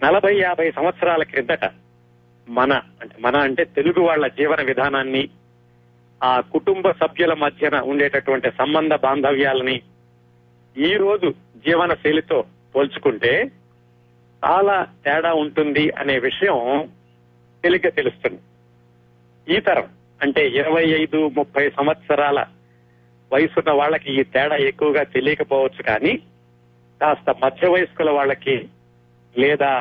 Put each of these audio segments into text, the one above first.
40-50 సంవత్సరాల క్రిందట మన అంటే తెలుగు వాళ్ళ జీవన విధానాన్ని, ఆ కుటుంబ సభ్యుల మధ్యన ఉండేటటువంటి సంబంధ బాంధవ్యాలని ఈ రోజు జీవన శైలితో పోల్చుకుంటే చాలా తేడా ఉంటుంది అనే విషయం తేలిగ్గా తెలుస్తుంది. ఈ తరం అంటే 25-30 సంవత్సరాల వయసున్న వాళ్ళకి ఈ తేడా ఎక్కువగా తెలియకపోవచ్చు, కానీ కాస్త మధ్య వయస్కుల వాళ్ళకి లేదా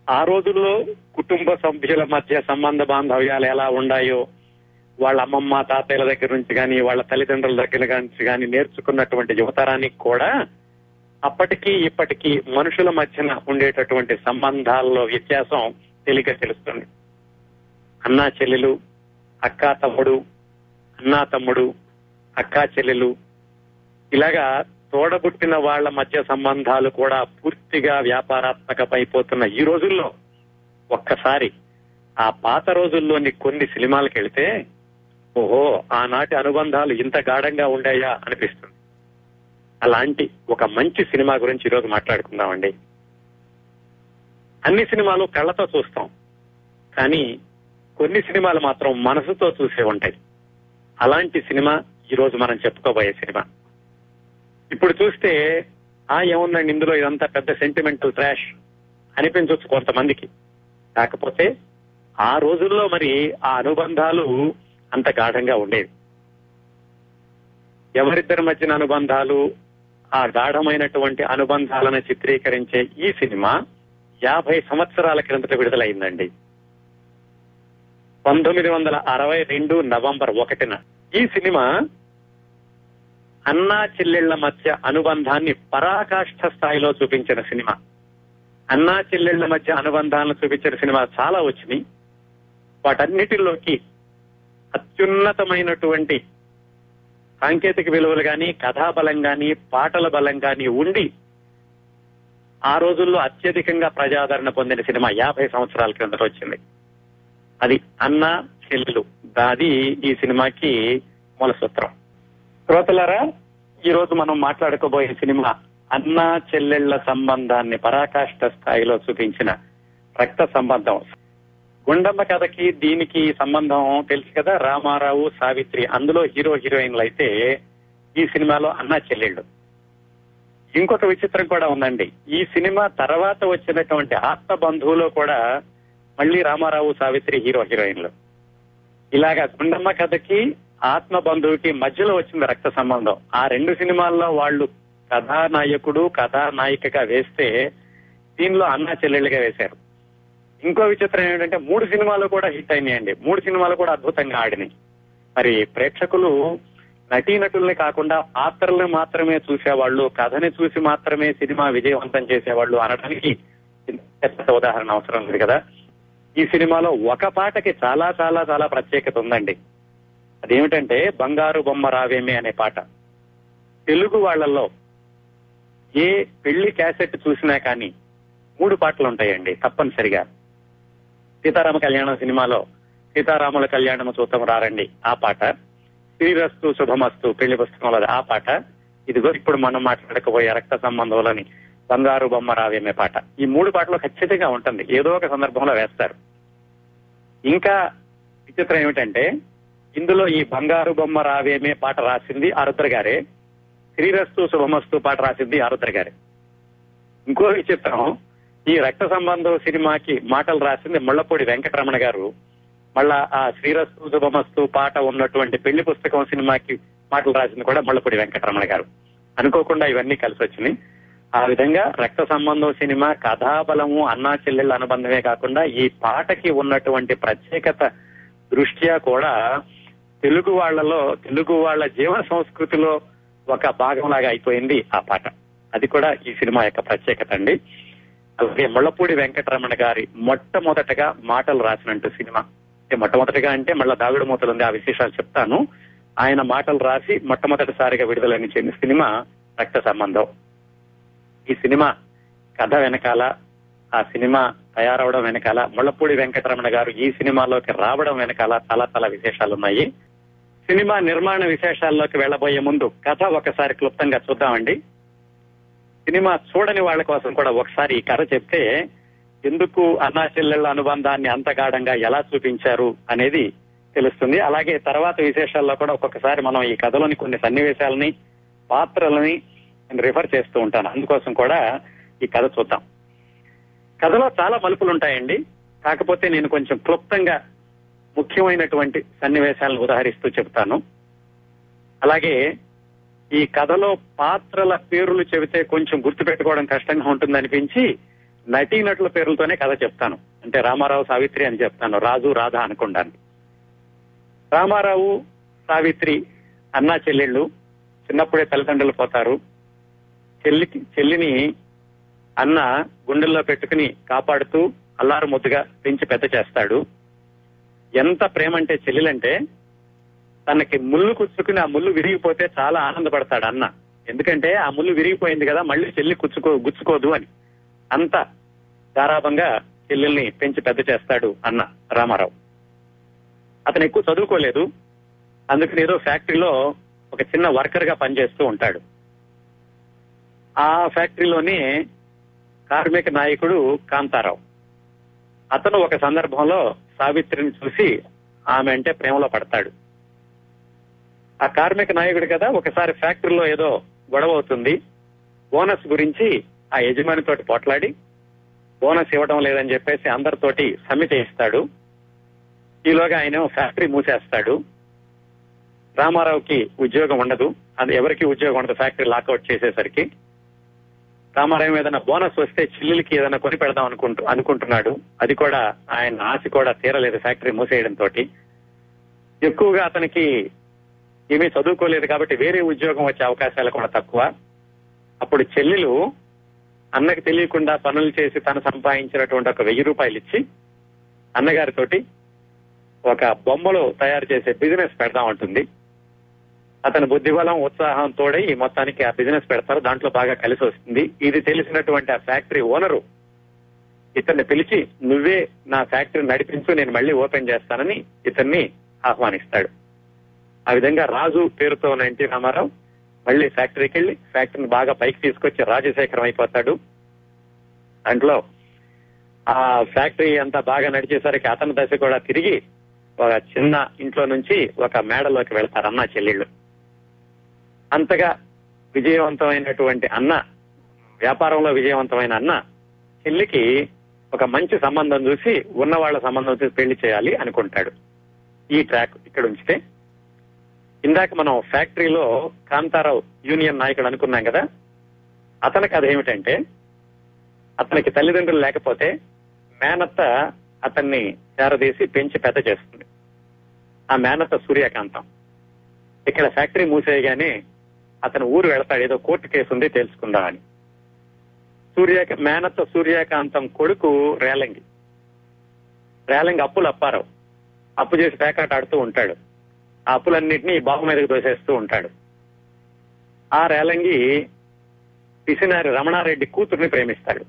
ఆ రోజుల్లో కుటుంబ సభ్యుల మధ్య సంబంధ బాంధవ్యాలు ఎలా ఉన్నాయో వాళ్ళ అమ్మమ్మ తాతయ్యల దగ్గర నుంచి కానీ వాళ్ళ తల్లిదండ్రుల దగ్గర నుంచి కానీ నేర్చుకున్నటువంటి యువతరానికి కూడా అప్పటికీ ఇప్పటికీ మనుషుల మధ్యన ఉండేటటువంటి సంబంధాల్లో వ్యత్యాసం తేలిగ్గా తెలుస్తుంది. అన్నా చెల్లెలు, అక్కా తమ్ముడు, అన్నా తమ్ముడు, అక్కా చెల్లెలు, ఇలాగా తోడబుట్టిన వాళ్ల మధ్య సంబంధాలు కూడా పూర్తిగా వ్యాపారాత్మకమైపోతున్న ఈ రోజుల్లో ఒక్కసారి ఆ పాత రోజుల్లోని కొన్ని సినిమాలకు వెళితే ఓహో, ఆనాటి అనుబంధాలు ఇంత గాఢంగా ఉండాయా అనిపిస్తుంది. అలాంటి ఒక మంచి సినిమా గురించి ఈరోజు మాట్లాడుకుందామండి. అన్ని సినిమాలు కళ్ళతో చూస్తాం, కానీ కొన్ని సినిమాలు మాత్రం మనసుతో చూసే ఉంటాయి. అలాంటి సినిమా ఈరోజు మనం చెప్పుకోబోయే సినిమా. ఇప్పుడు చూస్తే ఏముందండి ఇందులో, ఇదంతా పెద్ద సెంటిమెంటల్ ట్రాష్ అనిపించవచ్చు కొంతమందికి. కాకపోతే ఆ రోజుల్లో మరి ఆ అనుబంధాలు అంత గాఢంగా ఉండేవి. ఎవరిద్దరి మధ్యన అనుబంధాలు, ఆ గాఢమైనటువంటి అనుబంధాలను చిత్రీకరించే ఈ సినిమా 50 సంవత్సరాల క్రిందట విడుదలైందండి. 1962 నవంబర్ 1న ఈ సినిమా అన్నా చెల్లెళ్ల మధ్య అనుబంధాన్ని పరాకాష్ఠ స్థాయిలో చూపించిన సినిమా. అన్నా చెల్లెళ్ల మధ్య అనుబంధాలను చూపించిన సినిమా చాలా వచ్చినాయి. వాటన్నిటిలోకి అత్యున్నతమైనటువంటి సాంకేతిక విలువలు గాని, కథాబలం గాని, పాటల బలం గాని ఉండి ఆ రోజుల్లో అత్యధికంగా ప్రజాదరణ పొందిన సినిమా 50 సంవత్సరాల క్రిందట వచ్చింది. అది అన్నా చెల్లెలు. అది ఈ సినిమాకి మూల సూత్రం. శ్రోతలారా, ఈ రోజు మనం మాట్లాడుకోబోయే సినిమా అన్నా చెల్లెళ్ల సంబంధాన్ని పరాకాష్ఠ స్థాయిలో చూపించిన రక్త సంబంధం. గుండమ్మ కథకి దీనికి సంబంధం తెలుసు కదా, రామారావు, సావిత్రి. అందులో హీరో హీరోయిన్లు అయితే ఈ సినిమాలో అన్నా చెల్లెళ్ళు. ఇంకొక విచిత్రం కూడా ఉందండి. ఈ సినిమా తర్వాత వచ్చినటువంటి ఆత్మ బంధువులో కూడా మళ్లీ రామారావు, సావిత్రి హీరో హీరోయిన్లు. ఇలాగా గుండమ్మ కథకి ఆత్మ బంధువుకి మధ్యలో వచ్చింది రక్త సంబంధం. ఆ 2 సినిమాల్లో వాళ్ళు కథానాయకుడు, కథానాయికగా వేస్తే దీనిలో అన్నా చెల్లెళ్ళుగా వేశారు. ఇంకో విచిత్రం ఏంటంటే 3 సినిమాలు కూడా హిట్ అయినాయండి. 3 సినిమాలు కూడా అద్భుతంగా ఆడినాయి. మరి ప్రేక్షకులు నటీనటుల్ని కాకుండా పాత్రల్ని మాత్రమే చూసేవాళ్ళు, కథని చూసి మాత్రమే సినిమా విజయవంతం చేసేవాళ్ళు అనడానికి పెద్ద ఉదాహరణ అవసరం లేదు కదా. ఈ సినిమాలో ఒక పాటకి చాలా చాలా చాలా ప్రత్యేకత ఉందండి. అదేమిటంటే బంగారు బొమ్మ రావేమే అనే పాట. తెలుగు వాళ్లలో ఏ పెళ్లి క్యాసెట్ చూసినా కానీ 3 పాటలు ఉంటాయండి తప్పనిసరిగా. సీతారామ కళ్యాణం సినిమాలో సీతారాముల కళ్యాణము చూద్దాం రారండి ఆ పాట, శ్రీరస్తు శుభమస్తు పెళ్లి పుస్తకంలో ఆ పాట, ఇదిగో ఇప్పుడు మనం మాట్లాడకపోయే రక్త సంబంధంలోని బంగారు బొమ్మ రావేమే పాట. ఈ 3 పాటలు ఖచ్చితంగా ఉంటుంది, ఏదో ఒక సందర్భంలో వేస్తారు. ఇంకా విచిత్రం ఏమిటంటే ఇందులో ఈ బంగారు బొమ్మ రావేమే పాట రాసింది ఆరుద్ర గారే, శ్రీరస్తు శుభమస్తు పాట రాసింది ఆరుద్ర గారే. ఇంకో విచిత్రం, ఈ రక్త సంబంధం సినిమాకి మాటలు రాసింది ముళ్లపూడి వెంకటరమణ గారు. మళ్ళా ఆ శ్రీరస్తు శుభమస్తు పాట ఉన్నటువంటి పెళ్లి పుస్తకం సినిమాకి మాటలు రాసింది కూడా ముళ్లపూడి వెంకటరమణ గారు. అనుకోకుండా ఇవన్నీ కలిసి వచ్చినాయి. ఆ విధంగా రక్త సంబంధం సినిమా కథాబలము, అన్నా చెల్లెళ్ళ అనుబంధమే కాకుండా ఈ పాటకి ఉన్నటువంటి ప్రత్యేకత దృష్ట్యా కూడా తెలుగు వాళ్ళ జీవన సంస్కృతిలో ఒక భాగంలాగా అయిపోయింది ఆ పాట. అది కూడా ఈ సినిమా యొక్క ప్రత్యేకత అండి. అలాగే ముళ్లపూడి వెంకటరమణ గారి మొట్టమొదటగా మాటలు రాసినట్టు సినిమా. మొట్టమొదటిగా అంటే మళ్ళా దాగుడు మూతలు ఉంది, ఆ విశేషాలు చెప్తాను. ఆయన మాటలు రాసి మొట్టమొదటిసారిగా విడుదలని చెందిన సినిమా రక్త సంబంధం. ఈ సినిమా కథ వెనకాల, ఆ సినిమా తయారవడం వెనకాల, ముళ్లపూడి వెంకటరమణ గారు ఈ సినిమాలోకి రావడం వెనకాల చాలా చాలా విశేషాలున్నాయి. సినిమా నిర్మాణ విశేషాల్లోకి వెళ్లబోయే ముందు కథ ఒకసారి క్లుప్తంగా చూద్దామండి. సినిమా చూడని వాళ్ళ కోసం కూడా ఒకసారి ఈ కథ చెప్తే ఎందుకు అన్నా చెల్లెళ్ళ అనుబంధాన్ని అంత గాఢంగా ఎలా చూపించారు అనేది తెలుస్తుంది. అలాగే తర్వాత విశేషాల్లో కూడా ఒక్కొక్కసారి మనం ఈ కథలోని కొన్ని సన్నివేశాలని, పాత్రలని నేను రిఫర్ చేస్తూ ఉంటాను. అందుకోసం కూడా ఈ కథ చూద్దాం. కథలో చాలా మలుపులు ఉంటాయండి. కాకపోతే నేను కొంచెం క్లుప్తంగా ముఖ్యమైనటువంటి సన్నివేశాలను ఉదాహరిస్తూ చెబుతాను. అలాగే ఈ కథలో పాత్రల పేర్లు చెబితే కొంచెం గుర్తుపెట్టుకోవడం కష్టంగా ఉంటుందనిపించి నటీనటుల పేర్లతోనే కథ చెప్తాను. అంటే రామారావు, సావిత్రి అని చెప్తాను, రాజు, రాధ అనకుండాను. రామారావు, సావిత్రి అన్నా చెల్లెళ్ళు. చిన్నప్పుడే తల్లిదండ్రులు పోతారు. చెల్లిని అన్న గుండెల్లో పెట్టుకుని కాపాడుతూ అల్లారు ముద్దుగా పెంచి పెద్ద చేస్తాడు. ఎంత ప్రేమ అంటే చెల్లెలంటే తనకి ముళ్ళు కుచ్చుకుని ఆ ముళ్ళు విరిగిపోతే చాలా ఆనందపడతాడు అన్న. ఎందుకంటే ఆ ముళ్ళు విరిగిపోయింది కదా, మళ్ళీ చెల్లి గుచ్చుకోదు అని. అంత గారాభంగా చెల్లెల్ని పెంచి పెద్ద చేస్తాడు అన్న రామారావు. అతను ఎక్కువ చదువుకోలేదు. అందుకని ఏదో ఫ్యాక్టరీలో ఒక చిన్న వర్కర్ గా పనిచేస్తూ ఉంటాడు. ఆ ఫ్యాక్టరీలోనే కార్మిక నాయకుడు కాంతారావు. అతను ఒక సందర్భంలో సావిత్రిని చూసి ఆమె అంటే ప్రేమలో పడతాడు. ఆ కార్మిక నాయకుడు కదా, ఒకసారి ఫ్యాక్టరీలో ఏదో గొడవ అవుతుంది. బోనస్ గురించి ఆ యజమానితోటి పోట్లాడి బోనస్ ఇవ్వడం లేదని చెప్పేసి అందరితోటి సమ్మె చేయిస్తాడు. ఈలోగా ఆయన ఫ్యాక్టరీ మూసేస్తాడు. రామారావుకి ఉద్యోగం ఉండదు. అది ఎవరికి ఉద్యోగం ఉండదు ఫ్యాక్టరీ లాకౌట్ చేసేసరికి. రామారావు ఏదైనా బోనస్ వస్తే చెల్లెలకి ఏదైనా కొని పెడదాం అనుకుంటున్నాడు. అది కూడా ఆయన ఆశ కూడా తీరలేదు ఫ్యాక్టరీ మూసేయడంతో. ఎక్కువగా అతనికి ఏమీ చదువుకోలేదు కాబట్టి వేరే ఉద్యోగం వచ్చే అవకాశాలు కూడా తక్కువ. అప్పుడు చెల్లెలు అన్నకి తెలియకుండా పనులు చేసి తను సంపాదించినటువంటి ఒక 1000 రూపాయలు ఇచ్చి అన్నగారితోటి ఒక బొమ్మలు తయారు చేసే బిజినెస్ పెడదాం అంటుంది. అతని బుద్ధిబలం, ఉత్సాహం తోడై మొత్తానికి ఆ బిజినెస్ పెడతారు. దాంట్లో బాగా కలిసి వస్తుంది. ఇది తెలిసినటువంటి ఆ ఫ్యాక్టరీ ఓనరు ఇతన్ని పిలిచి, నువ్వే నా ఫ్యాక్టరీ నడిపించు, నేను మళ్ళీ ఓపెన్ చేస్తానని ఇతన్ని ఆహ్వానిస్తాడు. ఆ విధంగా రాజు పేరుతో ఉన్న ఎన్టీ రామారావు మళ్ళీ ఫ్యాక్టరీకి వెళ్లి ఫ్యాక్టరీని బాగా పైకి తీసుకొచ్చి రాజశేఖరం అయిపోతాడు. దాంట్లో ఆ ఫ్యాక్టరీ అంతా బాగా నడిచేసరికి అతని దశ కూడా తిరిగి ఒక చిన్న ఇంట్లో నుంచి ఒక మేడలోకి వెళ్తారు అన్న చెల్లెళ్ళు. అంతగా విజయవంతమైనటువంటి అన్న, వ్యాపారంలో విజయవంతమైన అన్న చెల్లికి ఒక మంచి సంబంధం చూసి ఉన్నవాళ్ల సంబంధం చూసి పెళ్లి చేయాలి అనుకుంటాడు. ఈ ట్రాక్ ఇక్కడ ఉంచితే, ఇందాక మనం ఫ్యాక్టరీలో కాంతారావు యూనియన్ నాయకుడు అనుకున్నాం కదా, అతని కథ ఏమిటంటే అతనికి తల్లిదండ్రులు లేకపోతే మేనత్త అతన్ని చేరదీసి పెంచి పెద్ద చేస్తుంది. ఆ మేనత్త సూర్యకాంతం. ఇక్కడ ఫ్యాక్టరీ మూసేయగానే అతను ఊరు వెళతాడు, ఏదో కోర్టు కేసు ఉంది తెలుసుకుందామని. మేనత్త సూర్యకాంతం కొడుకు రేలంగి అప్పులు అప్పారావు. అప్పు చేసి పేకాట ఆడుతూ ఉంటాడు. ఆ అప్పులన్నింటినీ బాబు మీదకి దోసేస్తూ ఉంటాడు. ఆ రేలంగి పిసినారి రమణారెడ్డి కూతుర్ని ప్రేమిస్తాడు.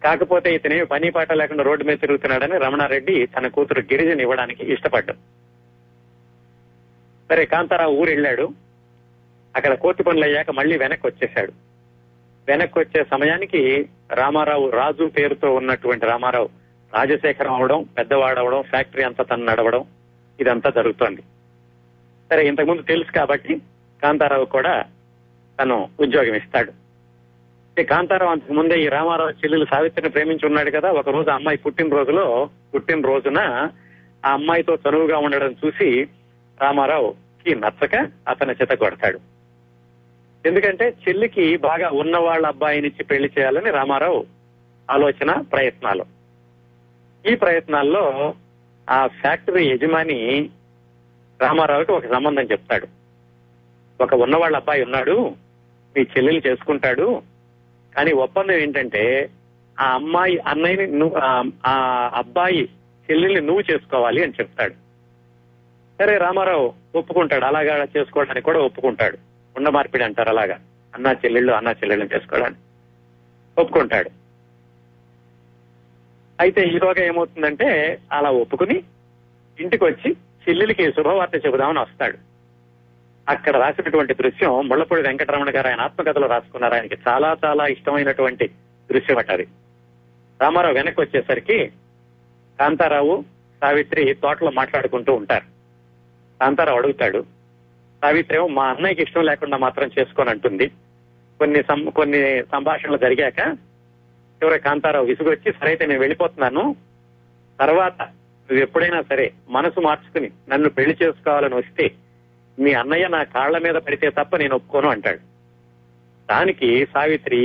కాకపోతే ఇతనేమి పని పాట లేకుండా రోడ్డు మీద తిరుగుతున్నాడని రమణారెడ్డి తన కూతురు గిరిజని ఇవ్వడానికి ఇష్టపడ్డాడు. సరే, కాంతారావు ఊరు వెళ్ళాడు. అక్కడ కోర్టు పనులు అయ్యాక మళ్ళీ వెనక్కి వచ్చేశాడు. వెనక్కి వచ్చే సమయానికి రామారావు, రాజు పేరుతో ఉన్నటువంటి రామారావు రాజశేఖరం అవడం, పెద్దవాడవడం, ఫ్యాక్టరీ అంతా తను నడవడం, ఇదంతా జరుగుతోంది. సరే, ఇంతకుముందు తెలుసు కాబట్టి కాంతారావు కూడా తను ఉద్యోగం ఇస్తాడు. కాంతారావు అంతకు ముందే ఈ రామారావు చెల్లెలు సావిత్రిని ప్రేమించి ఉన్నాడు కదా. ఒక రోజు అమ్మాయి పుట్టినరోజున ఆ అమ్మాయితో చనువుగా ఉండడం చూసి రామారావుకి నచ్చక అతని చిత కొడతాడు. ఎందుకంటే చెల్లికి బాగా ఉన్న వాళ్ళ అబ్బాయినిచ్చి పెళ్లి చేయాలని రామారావు ఆలోచన, ప్రయత్నాలు. ఈ ప్రయత్నాల్లో ఆ ఫ్యాక్టరీ యజమాని రామారావుకి ఒక సంబంధం చెప్తాడు. ఒక ఉన్నవాళ్ళ అబ్బాయి ఉన్నాడు, మీ చెల్లెలు చేసుకుంటాడు, కానీ ఒప్పందం ఏంటంటే ఆ అమ్మాయి అన్నయ్యని ఆ అబ్బాయి చెల్లెల్ని నువ్వు చేసుకోవాలి అని చెప్తాడు. సరే, రామారావు ఒప్పుకుంటాడు. అలాగా చేసుకోవడానికి కూడా ఒప్పుకుంటాడు. ఉండ మార్పిడి అంటారు, అలాగా అన్నా చెల్లెళ్ళని చేసుకోవడానికి ఒప్పుకుంటాడు. అయితే ఈలోగా ఏమవుతుందంటే అలా ఒప్పుకుని ఇంటికి వచ్చి చెల్లెలికి శుభవార్త చెబుదామని వస్తాడు. అక్కడ రాసినటువంటి దృశ్యం ముళ్లపూడి వెంకటరమణ గారు ఆయన ఆత్మకథలో రాసుకున్నారు. ఆయనకి చాలా చాలా ఇష్టమైనటువంటి దృశ్యం అట అది. రామారావు వెనక్కి వచ్చేసరికి కాంతారావు సావిత్రి తోటలో మాట్లాడుకుంటూ ఉంటారు. కాంతారావు అడుగుతాడు, సావిత్రి ఏమో మా అన్నయ్యకి ఇష్టం లేకుండా మాత్రం చేసుకొని అంటుంది. కొన్ని సంభాషణలు జరిగాక చివరి కాంతారావు విసుగొచ్చి, సరైతే నేను వెళ్ళిపోతున్నాను, తర్వాత నువ్వు ఎప్పుడైనా సరే మనసు మార్చుకుని నన్ను పెళ్లి చేసుకోవాలని వస్తే మీ అన్నయ్య నా కాళ్ల మీద పడితే తప్ప నేను ఒప్పుకోను అంటాడు. దానికి సావిత్రి,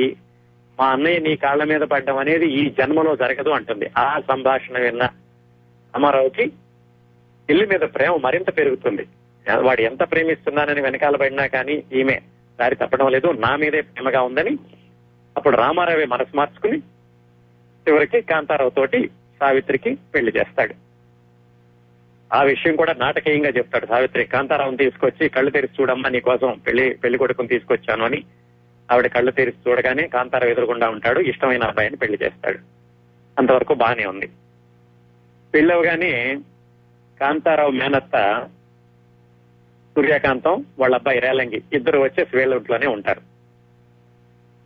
మా అన్నయ్య నీ కాళ్ల మీద పడ్డం అనేది ఈ జన్మలో జరగదు అంటుంది. ఆ సంభాషణ విన్న రామారావుకి ఇల్లు మీద ప్రేమ మరింత పెరుగుతుంది. వాడు ఎంత ప్రేమిస్తున్నానని వెనకాల పడినా కానీ ఈమె దారి తప్పడం లేదు, నా మీదే ప్రేమగా ఉందని అప్పుడు రామారావే మనసు మార్చుకుని చివరికి కాంతారావు తోటి సావిత్రికి పెళ్లి చేస్తాడు. ఆ విషయం కూడా నాటకీయంగా చెప్తాడు. సావిత్రి కాంతారావుని తీసుకొచ్చి, కళ్ళు తెరిచి చూడమ్మా నీ కోసం పెళ్లి కొడుకుని తీసుకొచ్చాను అని. ఆవిడ కళ్ళు తెరిచి చూడగానే కాంతారావు ఎదురుగుండా ఉంటాడు, ఇష్టమైన అబ్బాయిని పెళ్లి చేస్తాడు. అంతవరకు బానే ఉంది. పెళ్ళవగానే కాంతారావు మేనత్త సూర్యకాంతం వాళ్ళ అబ్బాయి రేలంగి ఇద్దరు వచ్చేసి వీళ్ళంట్లోనే ఉంటారు.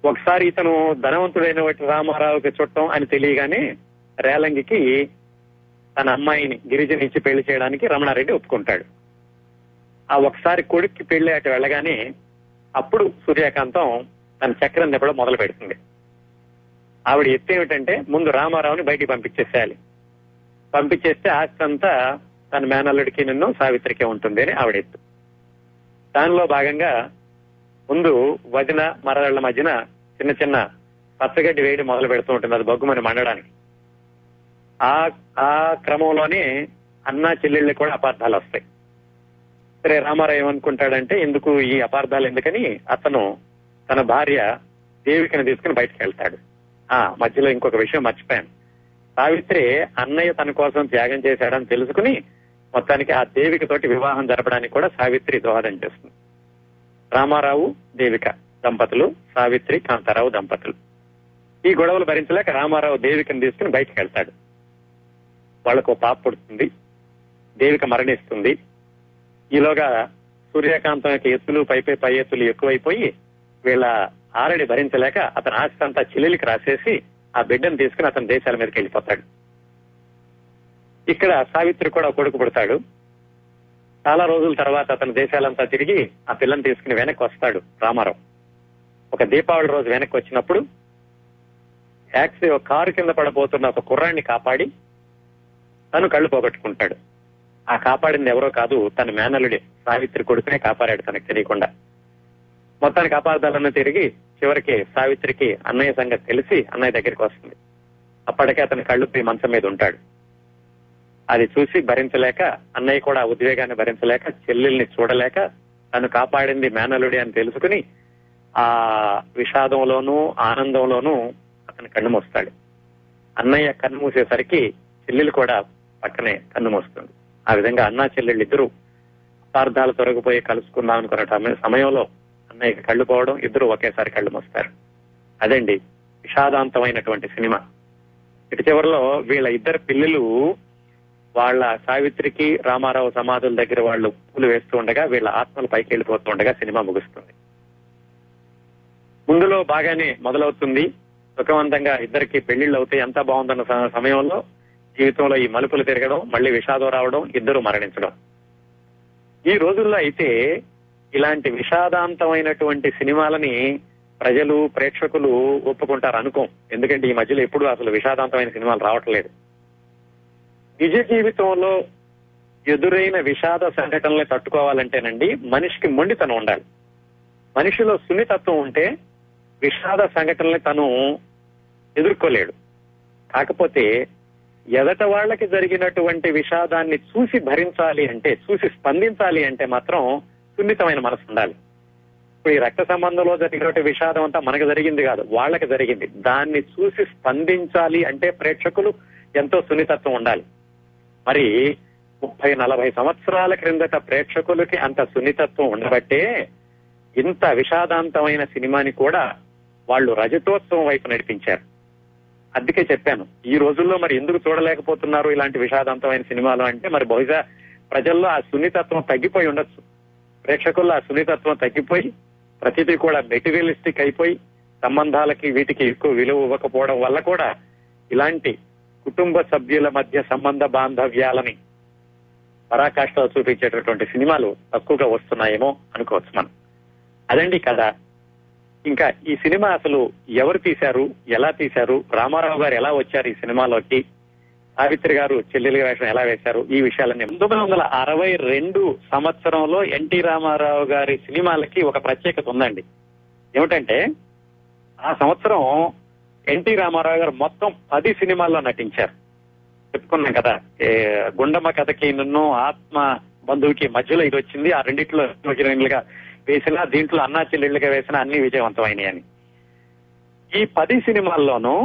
ఒకసారి ఇతను ధనవంతుడైన రామారావుకి చుట్టం అని తెలియగానే రేలంగికి తన అమ్మాయిని గిరిజని ఇచ్చి పెళ్లి చేయడానికి రమణారెడ్డి ఒప్పుకుంటాడు. ఆ ఒకసారి కొడుక్కి పెళ్లి అటు వెళ్ళగానే అప్పుడు సూర్యకాంతం తన చక్రం నింపడం మొదలు పెడుతుంది. ఆవిడ ఎత్తు ఏమిటంటే ముందు రామారావుని బయటికి పంపించేసేయాలి, పంపించేస్తే ఆస్తి అంతా తన మేనల్లుడికి నిన్ను సావిత్రికే ఉంటుంది అని ఆవిడ ఎత్తు. దానిలో భాగంగా ముందు వదిన మరదళ్ల మధ్యన చిన్న చిన్న పచ్చగడ్డి వేయడం మొదలు పెడుతూ ఉంటుంది, అది బొగ్గుమని మండడానికి. ఆ క్రమంలోనే అన్నా చెల్లెళ్ళకి కూడా అపార్థాలు వస్తాయి. సరే రామారావు ఏమనుకుంటాడంటే ఎందుకు ఈ అపార్థాలు ఎందుకని అతను తన భార్య దేవికని తీసుకుని బయటకు వెళ్తాడు. మధ్యలో ఇంకొక విషయం మర్చిపోయాను. సావిత్రి అన్నయ్య తన కోసం త్యాగం చేశాడని తెలుసుకుని మొత్తానికి ఆ దేవిక తోటి వివాహం జరపడానికి కూడా సావిత్రి దోహదం చేస్తుంది. రామారావు దేవిక దంపతులు, సావిత్రి కాంతారావు దంపతులు. ఈ గొడవలు భరించలేక రామారావు దేవికని తీసుకుని బయటకు వెళ్తాడు. వాళ్లకు పాప పుడుతుంది, దేవిక మరణిస్తుంది. ఈలోగా సూర్యకాంతం యొక్క ఎత్తులు పై ఎత్తులు ఎక్కువైపోయి వీళ్ళ ఆరడి భరించలేక అతని ఆస్తి అంతా చెల్లెలికి రాసేసి ఆ బిడ్డను తీసుకుని అతని దేశాల మీదకి వెళ్ళిపోతాడు. ఇక్కడ సావిత్రి కూడా కొడుకు పుడతాడు. చాలా రోజుల తర్వాత అతని దేశాలంతా తిరిగి ఆ పిల్లని తీసుకుని వెనక్కి వస్తాడు రామారావు. ఒక దీపావళి రోజు వెనక్కి వచ్చినప్పుడు కారు కింద పడబోతున్న ఒక కుర్రాన్ని కాపాడి తను కళ్ళు పోగొట్టుకుంటాడు. ఆ కాపాడింది ఎవరో కాదు, తన మేనల్లుడే, సావిత్రి కొడుకునే కాపాడాడు తనకు తెలియకుండా. మొత్తానికి అపార్థాలను తిరిగి చివరికి సావిత్రికి అన్నయ్య సంగతి తెలిసి అన్నయ్య దగ్గరికి వస్తుంది. అప్పటికే అతని కళ్ళు మంచం మీద ఉంటాడు. అది చూసి భరించలేక అన్నయ్య కూడా ఉద్వేగాన్ని భరించలేక చెల్లెల్ని చూడలేక తను కాపాడింది మేనల్లుడే అని తెలుసుకుని ఆ విషాదంలోనూ ఆనందంలోనూ అతను కన్ను మూస్తాడు. అన్నయ్య కన్ను మూసేసరికి చెల్లెలు కూడా పక్కనే కన్ను మూస్తుంది. ఆ విధంగా అన్నా చెల్లెళ్ళు ఇద్దరు అపార్థాలు తొలగిపోయి కలుసుకుందాం అనుకున్న సమయంలో అన్నయ్యకి కళ్ళు పోవడం, ఇద్దరు ఒకేసారి కళ్ళు మూస్తారు. అదండి విషాదాంతమైనటువంటి సినిమా. ఇటు చివరిలో వీళ్ళ ఇద్దరు పిల్లలు వాళ్ళ సావిత్రికి రామారావు సమాధుల దగ్గర వాళ్ళు పూలు వేస్తూ ఉండగా వీళ్ళ ఆత్మలు పైకి వెళ్ళిపోతూ ఉండగా సినిమా ముగుస్తుంది. ముందులో బాగానే మొదలవుతుంది, సుఖవంతంగా ఇద్దరికి పెళ్లిళ్ళు అవుతాయి, ఎంత బాగుందన్న సమయంలో జీవితంలో ఈ మలుపులు తిరగడం, మళ్ళీ విషాదం రావడం, ఇద్దరు మరణించడం. ఈ రోజుల్లో అయితే ఇలాంటి విషాదాంతమైనటువంటి సినిమాలని ప్రజలు ప్రేక్షకులు ఒప్పుకుంటారు అనుకోం. ఎందుకంటే ఈ మధ్యలో ఎప్పుడు అసలు విషాదాంతమైన సినిమాలు రావట్లేదు. నిజ జీవితంలో ఎదురైన విషాద సంఘటనల్ని తట్టుకోవాలంటేనండి మనిషికి మొండితనం ఉండాలి. మనిషిలో సున్నితత్వం ఉంటే విషాద సంఘటనల్ని తను ఎదుర్కోలేడు. కాకపోతే ఎదట వాళ్ళకి జరిగినటువంటి విషాదాన్ని చూసి భరించాలి అంటే, చూసి స్పందించాలి అంటే మాత్రం సున్నితమైన మనసు ఉండాలి. ఇప్పుడు ఈ రక్త సంబంధంలో జరిగినటువంటి విషాదం అంతా మనకు జరిగింది కాదు, వాళ్ళకి జరిగింది. దాన్ని చూసి స్పందించాలి అంటే ప్రేక్షకులు ఎంతో సున్నితత్వం ఉండాలి. మరి 30-40 సంవత్సరాల క్రిందట ప్రేక్షకులకి అంత సున్నితత్వం ఉండబట్టే ఇంత విషాదాంతమైన సినిమాని కూడా వాళ్ళు రజతోత్సవం వైపు నడిపించారు. అందుకే చెప్పాను, ఈ రోజుల్లో మరి ఎందుకు చూడలేకపోతున్నారు ఇలాంటి విషాదాంతమైన సినిమాలు అంటే, మరి బహుశా ప్రజల్లో ఆ సున్నితత్వం తగ్గిపోయి ఉండొచ్చు. ప్రేక్షకుల్లో ఆ సున్నితత్వం తగ్గిపోయి ప్రతిదీ కూడా మెటీరియలిస్టిక్ అయిపోయి సంబంధాలకి వీటికి ఎక్కువ విలువ ఇవ్వకపోవడం వల్ల కూడా ఇలాంటి కుటుంబ సభ్యుల మధ్య సంబంధ బాంధవ్యాలని పరాకాష్ఠలో చూపించేటటువంటి సినిమాలు తక్కువగా వస్తున్నాయేమో అనుకోవచ్చు మనం. అదండి కథ. ఇంకా ఈ సినిమా అసలు ఎవరు తీశారు, ఎలా తీశారు, రామారావు గారు ఎలా వచ్చారు ఈ సినిమాలోకి, సావిత్రి గారు చెల్లెలి వేషం ఎలా వేశారు, ఈ విషయాలన్నీ 1962 సంవత్సరంలో ఎన్టీ రామారావు గారి సినిమాలకి ఒక ప్రత్యేకత ఉందండి. ఏమిటంటే ఆ సంవత్సరం ఎన్టీ రామారావు గారు మొత్తం 10 సినిమాల్లో నటించారు. చెప్పుకున్నాం కదా, గుండమ్మ కథకి నన్ను, ఆత్మ బంధువుకి మధ్యలో ఇది వచ్చింది. ఆ రెండిట్లో హీరోయిన్లుగా వేసిన, దీంట్లో అన్నా చెల్లెళ్ళుగా వేసిన అన్ని విజయవంతమైనవి అని. ఈ 10 సినిమాల్లోనూ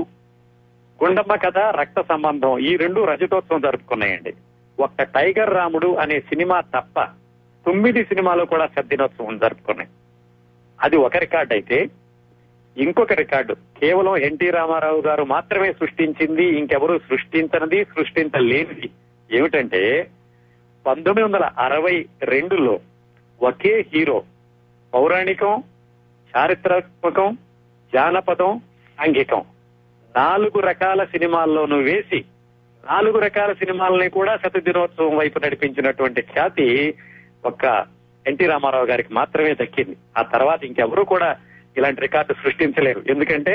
గుండమ్మ కథ, రక్త సంబంధం ఈ 2 రజతోత్సవం జరుపుకున్నాయండి. ఒక్క టైగర్ రాముడు అనే సినిమా తప్ప 9 సినిమాలు కూడా శతదినోత్సవం జరుపుకున్నాయి. అది ఒక రికార్డు అయితే, ఇంకొక రికార్డు కేవలం ఎన్టీ రామారావు గారు మాత్రమే సృష్టించింది, ఇంకెవరూ సృష్టించనిది, సృష్టించలేనిది ఏమిటంటే 1962లో ఒకే హీరో పౌరాణికం, చారిత్రాత్మకం, జానపదం, సాంఘికం 4 రకాల సినిమాల్లోనూ వేసి 4 రకాల సినిమాలని కూడా శతదినోత్సవం వైపు నడిపించినటువంటి ఖ్యాతి ఒక్క ఎన్టీ రామారావు గారికి మాత్రమే దక్కింది. ఆ తర్వాత ఇంకెవరూ కూడా ఇలాంటి రికార్డు సృష్టించలేరు. ఎందుకంటే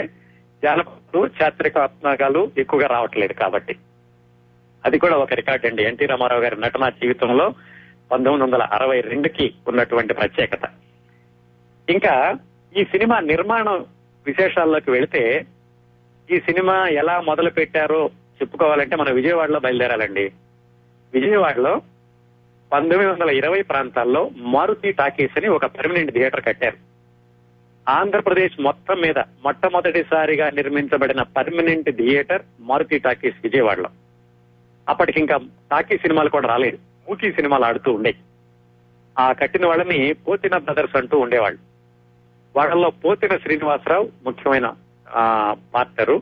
జానపదాలు, చారిత్రాత్మకాలు ఎక్కువగా రావట్లేదు కాబట్టి. అది కూడా ఒక రికార్డు అండి ఎన్టీ రామారావు గారి నటనా జీవితంలో 1962కి ఉన్నటువంటి ప్రత్యేకత. ఇంకా ఈ సినిమా నిర్మాణం విశేషాల్లోకి వెళితే, ఈ సినిమా ఎలా మొదలు పెట్టారో చెప్పుకోవాలంటే మనం విజయవాడలో బయలుదేరాలండి. విజయవాడలో 1920 ప్రాంతాల్లో మారుతి టాకీస్ అని ఒక పర్మనెంట్ థియేటర్ కట్టారు. ఆంధ్రప్రదేశ్ మొత్తం మీద మొట్టమొదటిసారిగా నిర్మించబడిన పర్మనెంట్ థియేటర్ మారుతి టాకీస్ విజయవాడలో. అప్పటికి ఇంకా టాకీ సినిమాలు కూడా రాలేదు, మూకీ సినిమాలు ఆడుతూ ఉండేవి. ఆ కట్టిన వాళ్ళని పోతిన బ్రదర్స్ అంటూ ఉండేవాళ్ళు. వాళ్ళలో పోతిన శ్రీనివాసరావు ముఖ్యమైన పాత్రరు.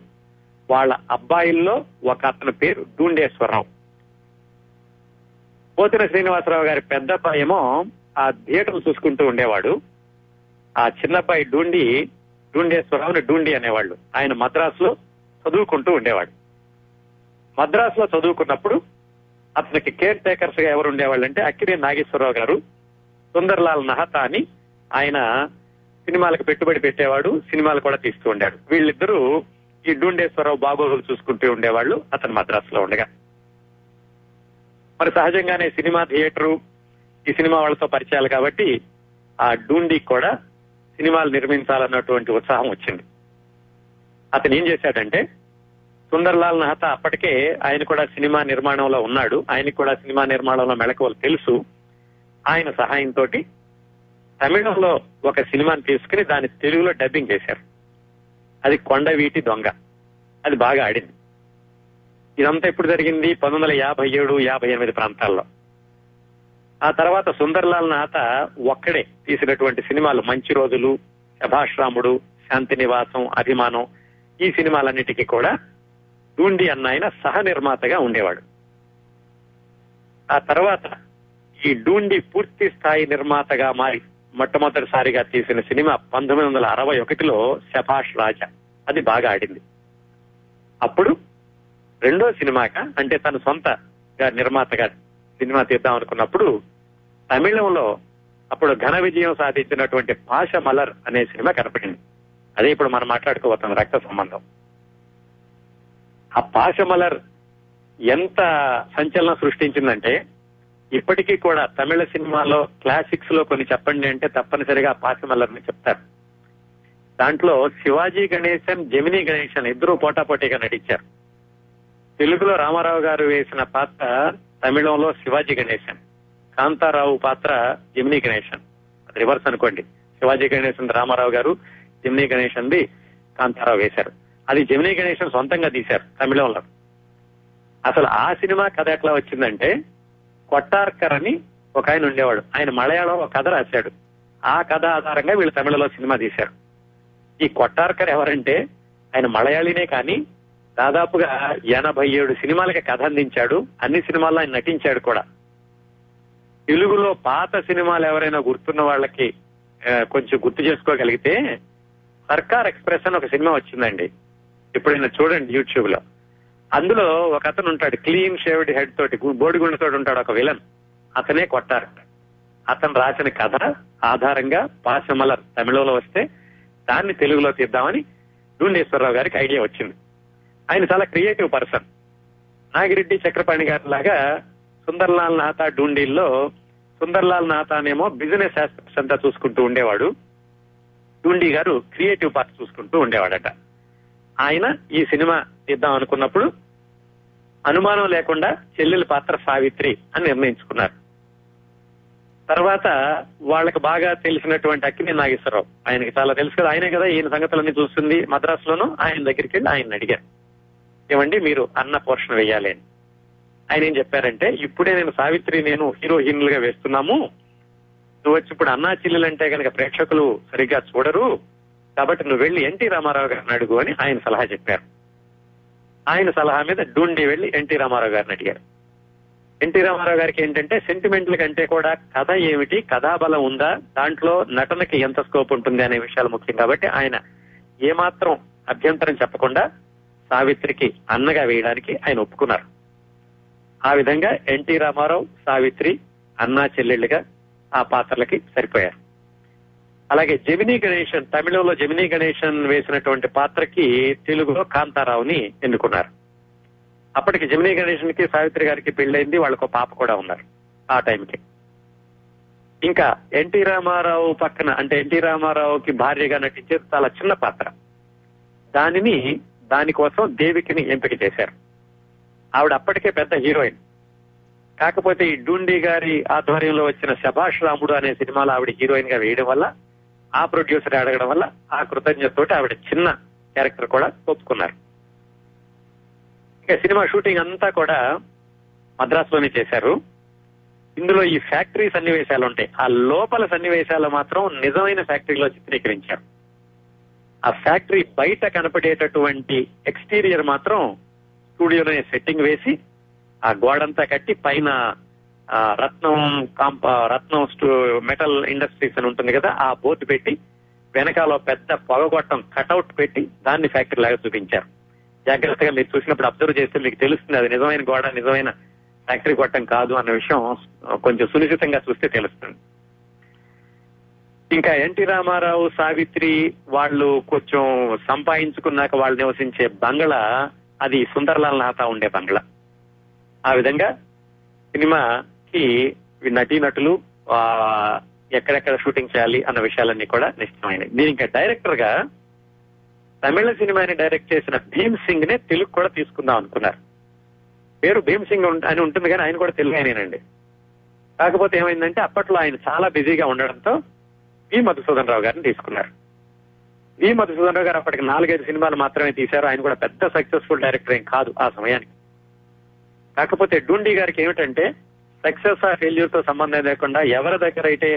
వాళ్ళ అబ్బాయిల్లో ఒక అతని పేరు డూండేశ్వరరావు. పోతిన శ్రీనివాసరావు గారి పెద్ద అబ్బాయి ఏమో ఆ థియేటర్లు చూసుకుంటూ ఉండేవాడు. ఆ చిన్నబ్బాయి డూండేశ్వరరావుని డూండి అనేవాళ్ళు. ఆయన మద్రాసులో చదువుకుంటూ ఉండేవాడు. మద్రాసులో చదువుకున్నప్పుడు అతనికి కేర్ టేకర్స్ గా ఎవరు ఉండేవాళ్ళు అంటే అక్కినేని నాగేశ్వరరావు గారు, సుందర్లాల్ నహతా అని ఆయన సినిమాలకు పెట్టుబడి పెట్టేవాడు, సినిమాలు కూడా తీస్తూ ఉండాడు. వీళ్ళిద్దరూ ఈ డూండేశ్వరరావు బాగోగులు చూసుకుంటూ ఉండేవాళ్ళు అతను మద్రాసులో ఉండగా. మరి సహజంగానే సినిమా థియేటరు, ఈ సినిమా వాళ్ళతో పరిచయాలు కాబట్టి ఆ డూండికి కూడా సినిమాలు నిర్మించాలన్నటువంటి ఉత్సాహం వచ్చింది. అతను ఏం చేశాడంటే, సుందర్లాల్ నహతా అప్పటికే ఆయన కూడా సినిమా నిర్మాణంలో ఉన్నాడు, ఆయనకు కూడా సినిమా నిర్మాణంలో మెళకువలు తెలుసు. ఆయన సహాయంతో తమిళంలో ఒక సినిమాని తీసుకుని దాన్ని తెలుగులో డబ్బింగ్ చేశారు. అది కొండవీటి దొంగ. అది బాగా ఆడింది. ఇదంతా ఎప్పుడు జరిగింది? 1957, 58 ప్రాంతాల్లో. ఆ తర్వాత సుందర్లాల్ నహతా ఒక్కడే తీసినటువంటి సినిమాలు మంచి రోజులు, శభాష్ రాముడు, శాంతి నివాసం, అభిమానం, ఈ సినిమాలన్నిటికీ కూడా డూండి అన్న ఆయన సహ నిర్మాతగా ఉండేవాడు. ఆ తర్వాత ఈ డూండి పూర్తి స్థాయి నిర్మాతగా మారి మొట్టమొదటిసారిగా తీసిన సినిమా 1961లో శభాష్ రాజా. అది బాగా ఆడింది. అప్పుడు రెండో సినిమాగా, అంటే తన సొంతగా నిర్మాతగా సినిమా తీద్దాం అనుకున్నప్పుడు తమిళంలో అప్పుడు ఘన విజయం సాధించినటువంటి పాష మలర్ అనే సినిమా కనపడింది. అదే ఇప్పుడు మనం మాట్లాడుకోబోతున్నాం, రక్త సంబంధం. ఆ పాష మలర్ ఎంత సంచలనం సృష్టించిందంటే, ఇప్పటికీ కూడా తమిళ సినిమాలో క్లాసిక్స్ లో కొన్ని చెప్పండి అంటే తప్పనిసరిగా పాష మలర్ని చెప్తారు. దాంట్లో శివాజీ గణేశన్, జెమినీ గణేశన్ ఇద్దరూ పోటాపోటీగా నటించారు. తెలుగులో రామారావు గారు వేసిన పాత్ర తమిళంలో శివాజీ గణేశన్, కాంతారావు పాత్ర జెమినీ గణేశన్. అది రివర్స్ అనుకోండి, శివాజీ గణేశన్ రామారావు గారు, జెమినీ గణేశన్ ది కాంతారావు వేశారు. అది జెమినీ గణేశన్ సొంతంగా తీశారు తమిళంలో. అసలు ఆ సినిమా కథ ఎట్లా వచ్చిందంటే, కొట్టార్కర్ అని ఒక ఆయన ఉండేవాడు, ఆయన మలయాళం ఒక కథ రాశాడు. ఆ కథ ఆధారంగా వీళ్ళు తమిళలో సినిమా తీశారు. ఈ కొట్టార్కర్ ఎవరంటే, ఆయన మలయాళీనే కానీ దాదాపుగా 87 సినిమాలకి కథ అందించాడు. అన్ని సినిమాల్లో ఆయన నటించాడు కూడా. తెలుగులో పాత సినిమాలు ఎవరైనా గుర్తున్న వాళ్ళకి కొంచెం గుర్తు చేసుకోగలిగితే, సర్కార్ ఎక్స్ప్రెస్ అని ఒక సినిమా వచ్చిందండి, ఎప్పుడైనా చూడండి యూట్యూబ్ లో. అందులో ఒక అతను ఉంటాడు, క్లీన్ షేవ్డ్ హెడ్ తోటి, బోడిగుండతో ఉంటాడు ఒక విలన్. అతనే కొట్టారు. అతను రాసిన కథ ఆధారంగా పాశమలర్ తమిళంలో వస్తే దాన్ని తెలుగులో తీద్దామని డూండేశ్వరరావు గారికి ఐడియా వచ్చింది. ఆయన చాలా క్రియేటివ్ పర్సన్. నాగిరెడ్డి చక్రపాణి గారి లాగా సుందర్లాల్ నాథా డూండీల్లో సుందర్లాల్ నాథానేమో బిజినెస్ ఆస్పెక్ట్స్ అంతా చూసుకుంటూ ఉండేవాడు, డూండీ గారు క్రియేటివ్ పార్ట్ చూసుకుంటూ ఉండేవాడట. ఆయన ఈ సినిమా తీద్దాం అనుకున్నప్పుడు అనుమానం లేకుండా చెల్లెలి పాత్ర సావిత్రి అని నిర్ణయించుకున్నారు. తర్వాత వాళ్ళకి బాగా తెలిసినటువంటి అక్కినేని నాగేశ్వరరావు, ఆయనకి చాలా తెలుసు కదా, ఆయనే కదా ఈయన సంగతులన్నీ చూస్తుంది మద్రాసులోనూ. ఆయన దగ్గరికి వెళ్ళి ఆయన అడిగారు, ఏమండి మీరు అన్న పోర్షన్ వేయాలి అని. ఆయన ఏం చెప్పారంటే, ఇప్పుడే నేను సావిత్రి నేను హీరోయిన్లుగా వేస్తున్నాము, నువ్వు వచ్చి ఇప్పుడు అన్నా చెల్లెలంటే కనుక ప్రేక్షకులు సరిగ్గా చూడరు, కాబట్టి నువ్వు వెళ్ళి ఎన్టీ రామారావు గారిని అడుగు అని ఆయన సలహా చెప్పారు. ఆయన సలహా మీద డూండి వెళ్లి ఎన్టీ రామారావు గారిని అడిగారు. ఎన్టీ రామారావు గారికి ఏంటంటే సెంటిమెంట్ల కంటే కూడా కథ ఏమిటి, కథాబలం ఉందా, దాంట్లో నటనకి ఎంత స్కోప్ ఉంటుంది అనే విషయాలు ముఖ్యం. కాబట్టి ఆయన ఏమాత్రం అభ్యంతరం చెప్పకుండా సావిత్రికి అన్నగా వేయడానికి ఆయన ఒప్పుకున్నారు. ఆ విధంగా ఎన్టీ రామారావు, సావిత్రి అన్నా చెల్లెళ్ళుగా ఆ పాత్రలకి సరిపోయారు. అలాగే జెమినీ గణేశన్, తమిళంలో జెమినీ గణేశన్ వేసినటువంటి పాత్రకి తెలుగులో కాంతారావుని ఎన్నుకున్నారు. అప్పటికి జెమినీ గణేశన్ కి సావిత్రి గారికి పెళ్లైంది, వాళ్ళకు పాప కూడా ఉన్నారు ఆ టైంకి. ఇంకా ఎన్టీ రామారావు పక్కన, అంటే ఎన్టీ రామారావుకి భార్యగా నటించేది చాలా చిన్న పాత్ర, దానికోసం దేవికిని ఎంపిక చేశారు. ఆవిడ అప్పటికే పెద్ద హీరోయిన్. కాకపోతే ఈ డూండి గారి ఆధ్వర్యంలో వచ్చిన శభాష్ రాముడు అనే సినిమాలో ఆవిడ హీరోయిన్ గా వేయడం వల్ల, ఆ ప్రొడ్యూసర్ అడగడం వల్ల ఆ కృతజ్ఞతతోటి ఆవిడ చిన్న క్యారెక్టర్ కూడా ఒప్పుకున్నారు. ఇక సినిమా షూటింగ్ అంతా కూడా మద్రాసులోనే చేశారు. ఇందులో ఈ ఫ్యాక్టరీ సన్నివేశాలు ఉంటాయి, ఆ లోపల సన్నివేశాలు మాత్రం నిజమైన ఫ్యాక్టరీలో చిత్రీకరించారు. ఆ ఫ్యాక్టరీ బయట కనపడేటటువంటి ఎక్స్టీరియర్ మాత్రం స్టూడియోలోనే సెట్టింగ్ వేసి ఆ గోడంతా కట్టి పైన రత్నం మెటల్ ఇండస్ట్రీస్ అని ఉంటుంది కదా, ఆ బోర్డు పెట్టి వెనకాల పెద్ద పొగగొట్టం కటౌట్ పెట్టి దాన్ని ఫ్యాక్టరీ లాగా చూపించారు. జాగ్రత్తగా మీరు చూసినప్పుడు అబ్జర్వ్ చేస్తే మీకు తెలుస్తుంది అది నిజమైన గోడ, నిజమైన ఫ్యాక్టరీ గొట్టం కాదు అన్న విషయం కొంచెం సునిశ్చితంగా చూస్తే తెలుస్తుంది. ఇంకా ఎన్టీ రామారావు, సావిత్రి వాళ్ళు కొంచెం సంపాదించుకున్నాక వాళ్ళు నివసించే బంగ్లా అది సుందర్లాల్ నాథా ఉండే బంగ్లా. ఆ విధంగా సినిమాకి నటీనటులు ఎక్కడెక్కడ షూటింగ్ చేయాలి అన్న విషయాలన్నీ కూడా నిశ్చయమైనవి. దీని ఇంకా డైరెక్టర్ గా తమిళ సినిమాని డైరెక్ట్ చేసిన భీమ్ సింగ్ నే తెలుగు కూడా తీసుకుందాం అనుకున్నారు. పేరు భీమ్ సింగ్ అని ఉంటుంది కానీ ఆయన కూడా తెలుగు ఆయనేనండి. కాకపోతే ఏమైందంటే అప్పట్లో ఆయన చాలా బిజీగా ఉండడంతో వి మధుసూదన్ రావు గారిని తీసుకున్నారు. వి మధుసూదన్ రావు గారు అప్పటికి 4-5 సినిమాలు మాత్రమే తీశారు. ఆయన కూడా పెద్ద సక్సెస్ఫుల్ డైరెక్టర్ ఏం కాదు ఆ సమయానికి. కాకపోతే డూండి గారికి ఏమిటంటే సక్సెస్ ఆ ఫెయిల్యూర్ తో సంబంధం లేకుండా ఎవరి దగ్గర అయితే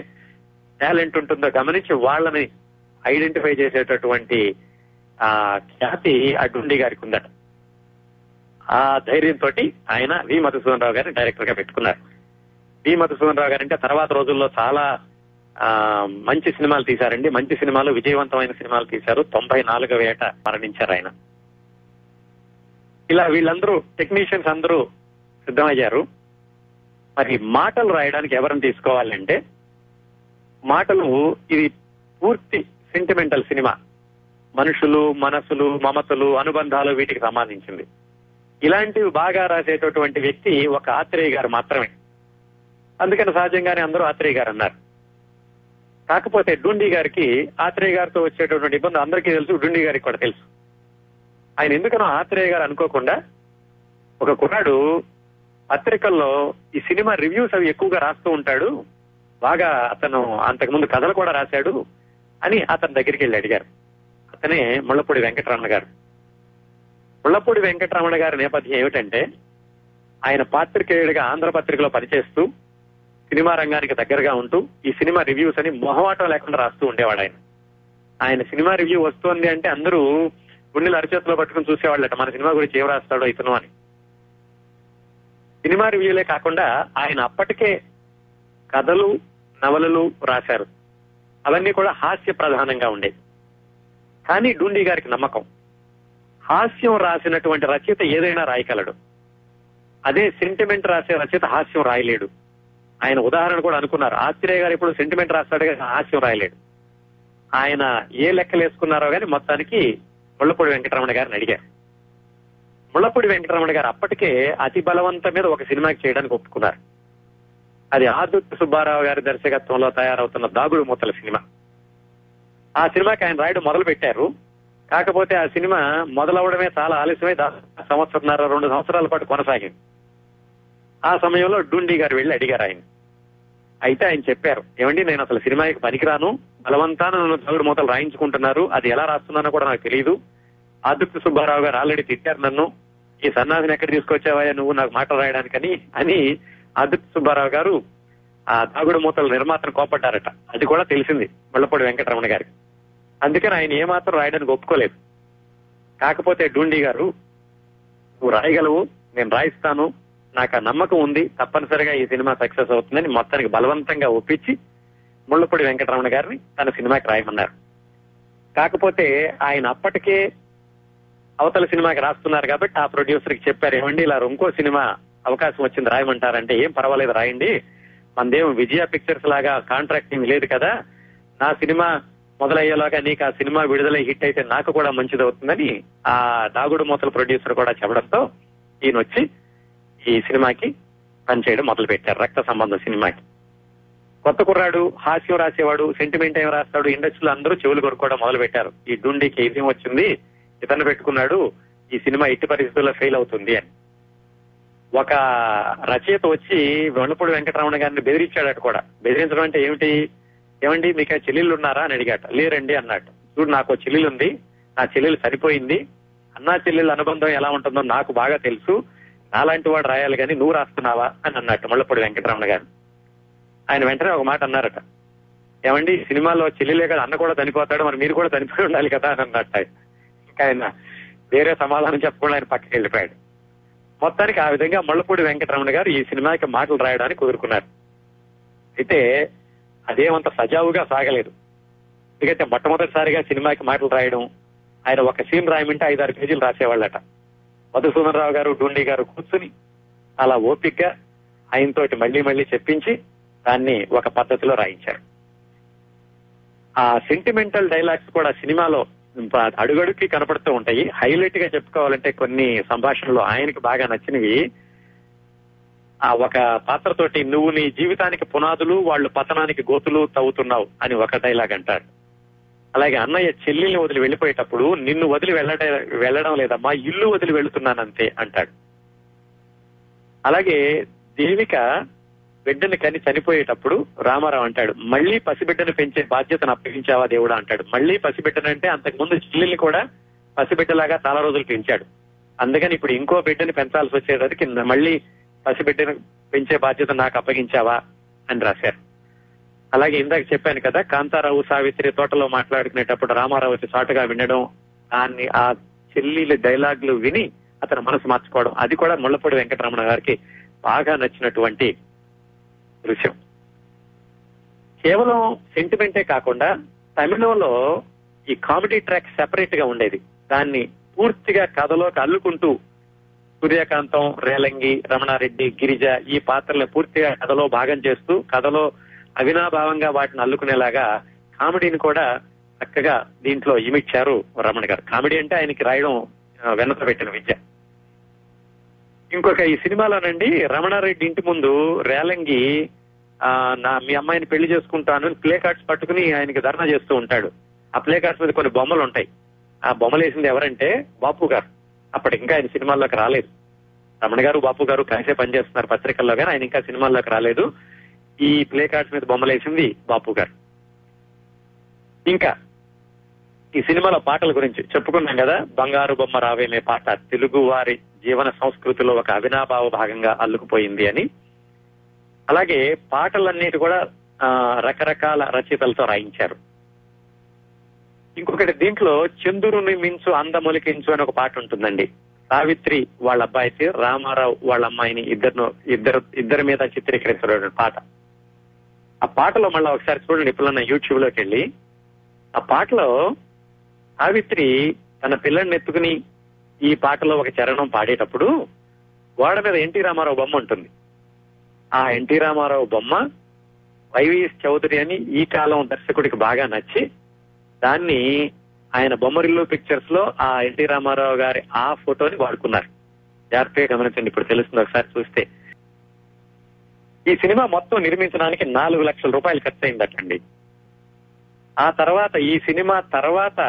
టాలెంట్ ఉంటుందో గమనించి వాళ్ళని ఐడెంటిఫై చేసేటటువంటి ఖ్యాతి ఆ డూండి గారికి ఉందట. ఆ ధైర్యంతో ఆయన వి మధుసూదన్ రావు గారిని డైరెక్టర్ గా పెట్టుకున్నారు. వి మధుసూదన్ రావు గారు అంటే తర్వాత రోజుల్లో చాలా మంచి సినిమాలు తీశారండి. మంచి సినిమాలు, విజయవంతమైన సినిమాలు తీశారు. 94వ ఏట మరణించారు ఆయన. ఇలా వీళ్ళందరూ టెక్నీషియన్స్ అందరూ సిద్ధమయ్యారు. మరి మాటలు రాయడానికి ఎవరిని తీసుకోవాలంటే, మాటలు ఇది పూర్తి సెంటిమెంటల్ సినిమా, మనుషులు, మనసులు, మమతలు, అనుబంధాలు వీటికి సంబంధించింది. ఇలాంటివి బాగా రాసేటటువంటి వ్యక్తి ఒక ఆత్రేయ గారు మాత్రమే. అందుకని సహజంగానే అందరూ ఆత్రేయ గారు అన్నారు. కాకపోతే డూండి గారికి ఆత్రేయ గారితో వచ్చేటటువంటి ఇబ్బంది అందరికీ తెలుసు, డూండి గారికి కూడా తెలుసు. ఆయన ఎందుకనో ఆత్రేయ గారు అనుకోకుండా ఒక కుర్రాడు పత్రికల్లో ఈ సినిమా రివ్యూస్ అవి ఎక్కువగా రాస్తూ ఉంటాడు, బాగా అతను అంతకుముందు కథలు కూడా రాశాడు అని అతని దగ్గరికి వెళ్ళి అడిగారు. అతనే ముళ్లపూడి వెంకటరమణ గారు. ముళ్లపూడి వెంకటరమణ గారి నేపథ్యం ఏమిటంటే, ఆయన పాత్రికేయుడిగా ఆంధ్రపత్రికలో పనిచేస్తూ సినిమా రంగానికి దగ్గరగా ఉంటూ ఈ సినిమా రివ్యూస్ అని మొహమాటం లేకుండా రాస్తూ ఉండేవాడు. ఆయన సినిమా రివ్యూ వస్తోంది అంటే అందరూ గుండెలు అరచేతిలో పట్టుకుని చూసేవాళ్ళట, మన సినిమా గురించి ఏం రాస్తాడో ఇతను అని. సినిమా రివ్యూలే కాకుండా ఆయన అప్పటికే కథలు, నవలలు రాశారు. అవన్నీ కూడా హాస్య ప్రధానంగా ఉండేవి. కానీ డూండి గారికి నమ్మకం హాస్యం రాసినటువంటి రచయిత ఏదైనా రాయగలడు. అదే సెంటిమెంట్ రాసే రచయిత హాస్యం రాయలేడు. ఆయన ఉదాహరణ కూడా అనుకున్నారు. ఆత్రేయ గారు ఇప్పుడు సెంటిమెంట్ రాస్తాడు కానీ హాస్యం రాయలేడు. ఆయన ఏ లెక్కలు వేసుకున్నారో కానీ మొత్తానికి ముళ్లపూడి వెంకటరమణ గారిని అడిగారు. ముళ్లపూడి వెంకటరమణ గారు అప్పటికే అతి బలవంత మీద ఒక సినిమాకి చేయడానికి ఒప్పుకున్నారు. అది ఆదుర్తి సుబ్బారావు గారి దర్శకత్వంలో తయారవుతున్న దాగుడు మూతల సినిమా. ఆ సినిమాకి ఆయన రాయడం మొదలు పెట్టారు. కాకపోతే ఆ సినిమా మొదలవడమే చాలా ఆలస్యమై 1.5 సంవత్సరాల 2 సంవత్సరాల పాటు కొనసాగింది. ఆ సమయంలో డూండి గారు వెళ్లి అడిగారు ఆయన. అయితే ఆయన చెప్పారు, ఏమండి నేను అసలు సినిమాకి పనికిరాను, బలవంతాన నన్ను దాగుడు మూతలు రాయించుకుంటున్నారు, అది ఎలా రాస్తున్నానో కూడా నాకు తెలియదు. ఆదుర్తి సుబ్బారావు గారు ఆల్రెడీ తిట్టారు నన్ను, ఈ సన్నాసిని ఎక్కడ తీసుకొచ్చావా నువ్వు నాకు మాటలు రాయడానికని అని ఆదుర్తి సుబ్బారావు గారు ఆ దాగుడు మూతల నిర్మాతను కోపడ్డారట. అది కూడా తెలిసింది ముళ్లపూడి వెంకటరమణ గారికి. అందుకని ఆయన ఏమాత్రం రాయడానికి ఒప్పుకోలేదు. కాకపోతే డూండి గారు, నువ్వు రాయగలవు, నేను రాయిస్తాను, నాకు ఆ నమ్మకం ఉంది, తప్పనిసరిగా ఈ సినిమా సక్సెస్ అవుతుందని మొత్తానికి బలవంతంగా ఒప్పించి ముళ్లపూడి వెంకటరమణ గారిని తన సినిమాకి రాయమన్నారు. కాకపోతే ఆయన అప్పటికే అవతల సినిమాకి రాస్తున్నారు కాబట్టి ఆ ప్రొడ్యూసర్ కి చెప్పారు, ఏమండి ఇలా ఇంకో సినిమా అవకాశం వచ్చింది రాయమంటారంటే, ఏం పర్వాలేదు రాయండి, మనదేం విజయ పిక్చర్స్ లాగా కాంట్రాక్టింగ్ లేదు కదా, నా సినిమా మొదలయ్యేలాగా నీకు ఆ సినిమా విడుదల హిట్ అయితే నాకు కూడా మంచిది అవుతుందని ఆ దాగుడు మూతల ప్రొడ్యూసర్ కూడా చెప్పడంతో ఈయన వచ్చి ఈ సినిమాకి పనిచేయడం మొదలు పెట్టారు. రక్త సంబంధం సినిమాకి. కొత్త కుర్రాడు, హాస్యం రాసేవాడు, సెంటిమెంట్ ఏం రాస్తాడు, ఇండస్ట్రీలో అందరూ చెవులు కొరుకోవడం మొదలు పెట్టారు. ఈ డూండికి ఏం వచ్చింది, ఇతను పెట్టుకున్నాడు, ఈ సినిమా ఎట్టి పరిస్థితుల్లో ఫెయిల్ అవుతుంది అని. ఒక రచయిత వచ్చి ముళ్లపూడి వెంకటరమణ గారిని బెదిరించాడట కూడా. బెదిరించడం అంటే ఏమిటి, ఏమండి మీకు చెల్లెళ్ళు ఉన్నారా అని అడిగాట. లేరండి అన్నట్టు. చూడు నాకు చెల్లెలు ఉంది, నా చెల్లెలు సరిపోయింది, అన్నా చెల్లెళ్ళ అనుబంధం ఎలా ఉంటుందో నాకు బాగా తెలుసు, నాలాంటి వాడు రాయాలి కానీ నువ్వు రాస్తున్నావా అని అన్నట్టు ముళ్లపూడి వెంకటరమణ గారు. ఆయన వెంటనే ఒక మాట అన్నారట, ఏమండి సినిమాలో చెల్లెలే కదా, అన్న కూడా చనిపోతాడు, మరి మీరు కూడా చనిపోయి ఉండాలి కదా అని అన్నట్టు. ఇంకా ఆయన వేరే సమాధానం చెప్పకుండా ఆయన పక్కకి వెళ్ళిపోయాడు. మొత్తానికి ఆ విధంగా ముళ్లపూడి వెంకటరమణ గారు ఈ సినిమాకి మాటలు రాయడానికి కుదురుకున్నారు. అయితే అదేమంత సజావుగా సాగలేదు. ఎందుకంటే మొట్టమొదటిసారిగా సినిమాకి మాటలు రాయడం, ఆయన ఒక సీన్ రాయమంటే 5-6 పేజీలు రాసేవాళ్ళట. మధుసూదన్ రావు గారు, డూండి గారు కూర్చుని అలా ఓపికగా ఆయనతోటి మళ్లీ చెప్పించి దాన్ని ఒక పద్ధతిలో రాయించారు. ఆ సెంటిమెంటల్ డైలాగ్స్ కూడా సినిమాలో అడుగడుక్కి కనపడుతూ ఉంటాయి. హైలైట్ గా చెప్పుకోవాలంటే కొన్ని సంభాషణలు ఆయనకి బాగా నచ్చినవి. ఆ ఒక పాత్రతోటి, నువ్వు నీ జీవితానికి పునాదులు, వాళ్ళు పతనానికి గోతులు తవ్వుతున్నావు అని ఒక డైలాగ్ అంటాడు. అలాగే అన్నయ్య చెల్లెల్ని వదిలి వెళ్ళిపోయేటప్పుడు, నిన్ను వదిలి వెళ్ళడం లేదమ్మా, ఇల్లు వదిలి వెళుతున్నానంతే అంటాడు. అలాగే దేవిక బిడ్డని కని చనిపోయేటప్పుడు రామారావు అంటాడు, మళ్లీ పసిబిడ్డను పెంచే బాధ్యతను అప్పగించావా దేవుడా అంటాడు. మళ్లీ పసిబిడ్డనంటే అంతకుముందు చెల్లెల్ని కూడా పసిబిడ్డలాగా చాలా రోజులు పెంచాడు, అందుకని ఇప్పుడు ఇంకో బిడ్డని పెంచాల్సి వచ్చేటప్పటికి మళ్లీ పసిబిడ్డను పెంచే బాధ్యత నాకు అప్పగించావా అని రాశారు. అలాగే ఇందాక చెప్పాను కదా, కాంతారావు సావిత్రి తోటలో మాట్లాడుకునేటప్పుడు రామారావు చాటుగా వినడం, దాన్ని ఆ చెల్లెలి డైలాగులు విని అతను మనసు మార్చుకోవడం, అది కూడా ముళ్లపూడి వెంకటరమణ గారికి బాగా నచ్చినటువంటి దృశ్యం. కేవలం సెంటిమెంటే కాకుండా తమిళంలో ఈ కామెడీ ట్రాక్ సెపరేట్ గా ఉండేది. దాన్ని పూర్తిగా కథలోకి అల్లుకుంటూ సూర్యకాంతం, రేలంగి, రమణారెడ్డి, గిరిజ ఈ పాత్రలను పూర్తిగా కథలో భాగం చేస్తూ కథలో అవినాభావంగా వాటిని అల్లుకునేలాగా కామెడీని కూడా చక్కగా దీంట్లో ఇమిడ్చారు రమణ గారు. కామెడీ అంటే ఆయనకి రాయడం వెన్నత పెట్టిన విద్య. ఇంకొక ఈ సినిమాలోనండి రమణారెడ్డి ఇంటి ముందు రేలంగి మీ అమ్మాయిని పెళ్లి చేసుకుంటాను ప్లే కార్డ్స్ పట్టుకుని ఆయనకి ధర్నా చేస్తూ ఉంటాడు. ఆ ప్లే కార్డ్స్ మీద కొన్ని బొమ్మలు ఉంటాయి. ఆ బొమ్మలు వేసింది ఎవరంటే బాపు గారు. అప్పటి ఇంకా ఆయన సినిమాల్లోకి రాలేదు. రమణ గారు, బాపు గారు కలిసే పనిచేస్తున్నారు పత్రికల్లో, కానీ ఆయన ఇంకా సినిమాల్లోకి రాలేదు. ఈ ప్లే కార్డ్స్ మీద బొమ్మలు వేసింది బాపు గారు. ఇంకా ఈ సినిమాలో పాటల గురించి చెప్పుకున్నాం కదా, బంగారు బొమ్మ రావేనే పాట తెలుగు వారి జీవన సంస్కృతిలో ఒక అవినాభావ భాగంగా అల్లుకుపోయింది అని. అలాగే పాటలన్నిటి కూడా రకరకాల రచయితలతో రాయించారు. ఇంకొకటి దీంట్లో చంద్రుని మించు అందమొలికించు అని ఒక పాట ఉంటుందండి. సావిత్రి వాళ్ళ అబ్బాయికి, రామారావు వాళ్ళ అమ్మాయిని ఇద్దరి మీద చిత్రీకరించిన పాట. ఆ పాటలో మళ్ళీ ఒకసారి చూడండి, ఇప్పుడున్న యూట్యూబ్ లోకి వెళ్ళి ఆ పాటలో సావిత్రి తన పిల్లల్ని ఎత్తుకుని ఈ పాటలో ఒక చరణం పాడేటప్పుడు గోడ మీద ఎన్టీ రామారావు బొమ్మ ఉంటుంది. ఆ ఎన్టీ రామారావు బొమ్మ వైవిఎస్ చౌదరి అని ఈ కాలం దర్శకుడికి బాగా నచ్చి దాన్ని ఆయన బొమ్మరిల్లు పిక్చర్స్ లో ఆ ఎన్టీ రామారావు గారి ఆ ఫోటోని వాడుకున్నారు. జాగ్రత్తగా గమనించండి, ఇప్పుడు తెలుస్తుంది ఒకసారి చూస్తే. ఈ సినిమా మొత్తం నిర్మించడానికి 4 లక్షల రూపాయలు ఖర్చు అయిందటండి. ఆ తర్వాత ఈ సినిమా తర్వాత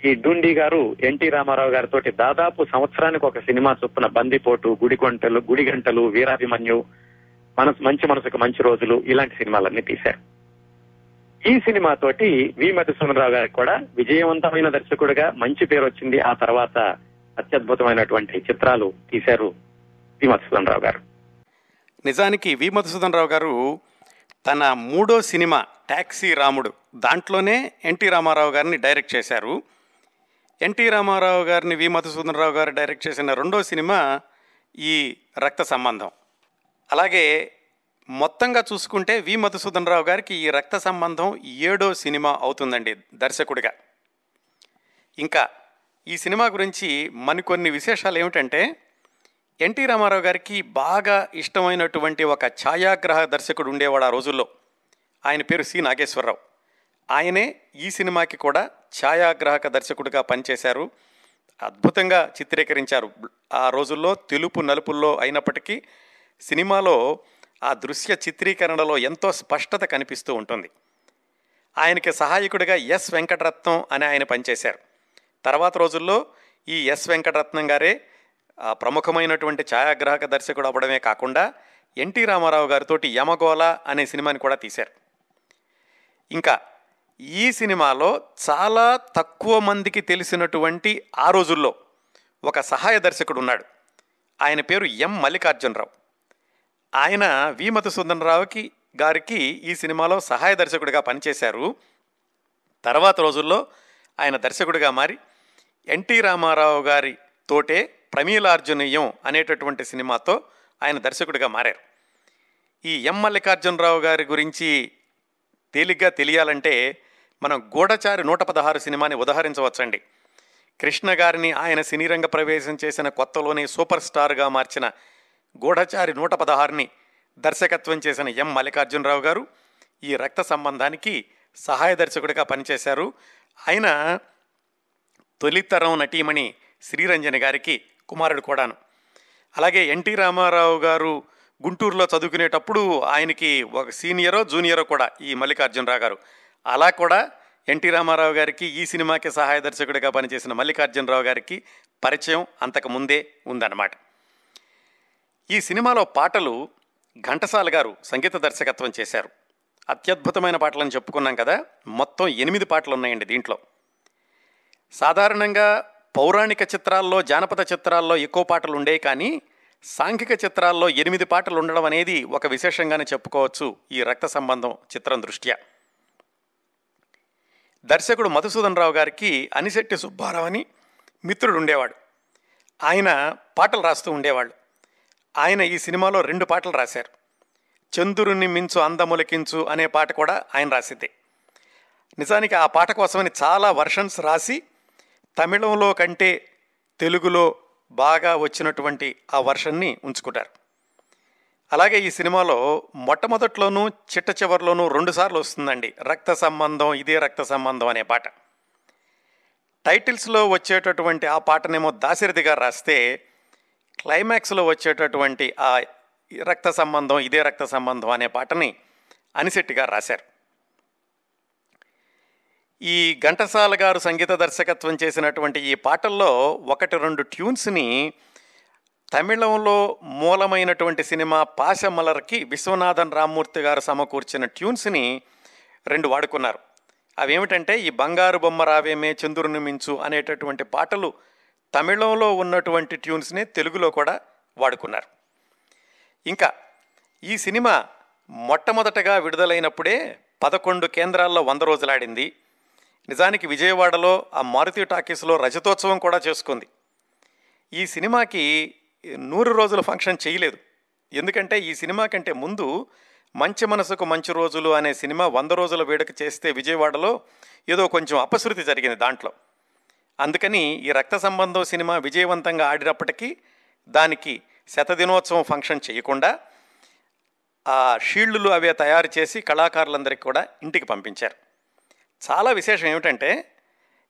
ఈ డుండి గారు ఎన్టీ రామారావు గారితో దాదాపు సంవత్సరానికి ఒక సినిమా చొప్పున బందిపోటు, గుడిగంటలు, వీరాభిమన్యు, మంచి మనసుకు మంచి రోజులు ఇలాంటి సినిమాలన్నీ తీశారు. ఈ సినిమాతోటి వి మధుసూదనరావు గారికి కూడా విజయవంతమైన దర్శకుడిగా మంచి పేరు వచ్చింది. ఆ తర్వాత అత్యద్భుతమైనటువంటి చిత్రాలు తీశారు వి మధుసూదనరావు గారు. నిజానికి వి మధుసూదనరావు గారు తన 3వ సినిమా టాక్సీ రాముడు దాంట్లోనే ఎన్టీ రామారావు గారిని డైరెక్ట్ చేశారు. ఎన్టీ రామారావు గారిని వి మధుసూదనరావు గారు డైరెక్ట్ చేసిన 2వ సినిమా ఈ రక్త సంబంధం. అలాగే మొత్తంగా చూసుకుంటే వి మధుసూదనరావు గారికి ఈ రక్త సంబంధం 7వ సినిమా అవుతుందండి దర్శకుడిగా. ఇంకా ఈ సినిమా గురించి మరికొన్ని విశేషాలు ఏమిటంటే, ఎన్టీ రామారావు గారికి బాగా ఇష్టమైనటువంటి ఒక ఛాయాగ్రహ దర్శకుడు ఉండేవాడు ఆ రోజుల్లో. ఆయన పేరు సి నాగేశ్వరరావు. ఆయనే ఈ సినిమాకి కూడా ఛాయాగ్రాహక దర్శకుడిగా పనిచేశారు. అద్భుతంగా చిత్రీకరించారు. ఆ రోజుల్లో తెలుపు నలుపుల్లో అయినప్పటికీ సినిమాలో ఆ దృశ్య చిత్రీకరణలో ఎంతో స్పష్టత కనిపిస్తూ ఉంటుంది. ఆయనకి సహాయకుడిగా ఎస్ వెంకటరత్నం అని ఆయన పనిచేశారు. తర్వాత రోజుల్లో ఈ ఎస్ వెంకటరత్నం గారే ప్రముఖమైనటువంటి ఛాయాగ్రాహక దర్శకుడు అవ్వడమే కాకుండా ఎన్టీ రామారావు గారితో యమగోళ అనే సినిమాని కూడా తీశారు. ఇంకా ఈ సినిమాలో చాలా తక్కువ మందికి తెలిసినటువంటి ఆ రోజుల్లో ఒక సహాయ దర్శకుడు ఉన్నాడు. ఆయన పేరు ఎం మల్లికార్జునరావు. ఆయన వి మధుసూదనరావు గారికి ఈ సినిమాలో సహాయ దర్శకుడిగా పనిచేశారు. తర్వాత రోజుల్లో ఆయన దర్శకుడిగా మారి ఎన్టీ రామారావు గారి తోటే ప్రమీలార్జునీయం అనేటటువంటి సినిమాతో ఆయన దర్శకుడిగా మారారు. ఈ ఎం మల్లికార్జునరావు గారి గురించి తేలిగ్గా తెలియాలంటే మనం గూఢచారి 116 సినిమాని ఉదహరించవచ్చండి. కృష్ణ గారిని ఆయన సినీరంగ ప్రవేశం చేసిన కొత్తలోనే సూపర్ స్టార్గా మార్చిన గూఢచారి 116ని దర్శకత్వం చేసిన ఎం మల్లికార్జునరావు గారు ఈ రక్త సంబంధానికి సహాయ దర్శకుడిగా పనిచేశారు. ఆయన తొలితరం నటీమణి శ్రీరంజని గారికి కుమారుడు కూడాను. అలాగే ఎన్టీ రామారావు గారు గుంటూరులో చదువుకునేటప్పుడు ఆయనకి ఒక సీనియరో జూనియరో కూడా ఈ మల్లికార్జునరావు గారు. అలా కూడా ఎన్టీ రామారావు గారికి ఈ సినిమాకి సహాయ దర్శకుడిగా పనిచేసిన మల్లికార్జునరావు గారికి పరిచయం అంతకుముందే ఉందన్నమాట. ఈ సినిమాలో పాటలు ఘంటసాల గారు సంగీత దర్శకత్వం చేశారు. అత్యద్భుతమైన పాటలని చెప్పుకున్నాం కదా, మొత్తం 8 పాటలు ఉన్నాయండి దీంట్లో. సాధారణంగా పౌరాణిక చిత్రాల్లో, జానపద చిత్రాల్లో ఎక్కువ పాటలు ఉండేవి, కానీ సాంఘిక చిత్రాల్లో 8 పాటలు ఉండడం అనేది ఒక విశేషంగానే చెప్పుకోవచ్చు ఈ రక్త సంబంధం చిత్రం దృష్ట్యా. దర్శకుడు మధుసూదనరావు గారికి అనిశెట్టి సుబ్బారావు అని మిత్రుడు ఉండేవాడు. ఆయన పాటలు రాస్తూ ఉండేవాళ్ళు. ఆయన ఈ సినిమాలో 2 పాటలు రాశారు. చంద్రుని మించు అందములకించు అనే పాట కూడా ఆయన రాసిందే. నిజానికి ఆ పాట కోసమని చాలా వర్షన్స్ రాసి తమిళంలో కంటే తెలుగులో బాగా వచ్చినటువంటి ఆ వర్షన్ని ఉంచుకుంటారు. అలాగే ఈ సినిమాలో మొట్టమొదట్లోనూ చిట్ట చివరిలోనూ 2 సార్లు వస్తుందండి రక్త సంబంధం ఇదే రక్త సంబంధం అనే పాట. టైటిల్స్లో వచ్చేటటువంటి ఆ పాటనేమో దాశరథి గారు రాస్తే, క్లైమాక్స్లో వచ్చేటటువంటి ఆ రక్త సంబంధం ఇదే రక్త సంబంధం అనే పాటని అనిశెట్టి గారు రాశారు. ఈ ఘంటసాల గారు సంగీత దర్శకత్వం చేసినటువంటి ఈ పాటల్లో 1-2 ట్యూన్స్ని తమిళంలో మూలమైనటువంటి సినిమా పాశమలర్కి విశ్వనాథన్ రామ్మూర్తి గారు సమకూర్చిన ట్యూన్స్ని 2 వాడుకున్నారు. అవేమిటంటే ఈ బంగారు బొమ్మ రావేమే, చంద్రుని మించు అనేటటువంటి పాటలు తమిళంలో ఉన్నటువంటి ట్యూన్స్ని తెలుగులో కూడా వాడుకున్నారు. ఇంకా ఈ సినిమా మొట్టమొదటగా విడుదలైనప్పుడే 11 కేంద్రాల్లో 100 రోజులు ఆడింది. నిజానికి విజయవాడలో ఆ మారుతి టాకీస్లో రజతోత్సవం కూడా చేసుకుంది. ఈ సినిమాకి 100 రోజుల ఫంక్షన్ చేయలేదు. ఎందుకంటే ఈ సినిమా కంటే ముందు మంచి మనసుకు మంచి రోజులు అనే సినిమా 100 రోజుల వేడుక చేస్తే విజయవాడలో ఏదో కొంచెం అపశృతి జరిగింది దాంట్లో. అందుకని ఈ రక్త సంబంధం సినిమా విజయవంతంగా ఆడినప్పటికీ దానికి శతదినోత్సవం ఫంక్షన్ చేయకుండా ఆ షీల్డ్లు అవే తయారు చేసి కళాకారులందరికీ కూడా ఇంటికి పంపించారు. చాలా విశేషం ఏమిటంటే